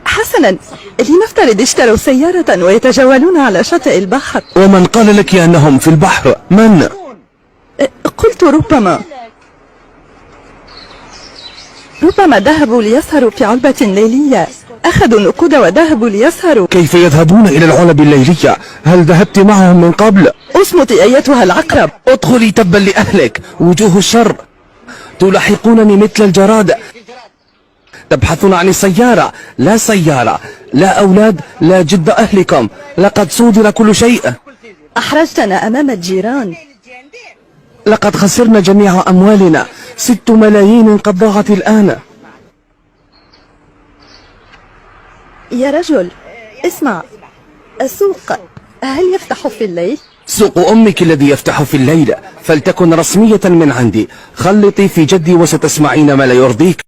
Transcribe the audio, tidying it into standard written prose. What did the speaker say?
حسنا، لنفترض اشتروا سيارة ويتجولون على شاطئ البحر. ومن قال لك أنهم في البحر؟ من؟ قلت ربما ذهبوا ليسهروا في علبة ليلية، أخذوا النقود وذهبوا ليسهروا. كيف يذهبون إلى العلب الليلية؟ هل ذهبت معهم من قبل؟ اصمتي أيتها العقرب. ادخلي تبا لأهلك، وجوه الشر تلاحقونني مثل الجراد. تبحثون عن السيارة، لا سيارة، لا أولاد، لا جد أهلكم، لقد صودر كل شيء. أحرجتنا أمام الجيران. لقد خسرنا جميع أموالنا، 6 ملايين قد ضاعت الآن. يا رجل اسمع، السوق هل يفتح في الليل؟ سوق أمك الذي يفتح في الليل، فلتكن رسمية من عندي. خلطي في جدي وستسمعين ما لا يرضيك.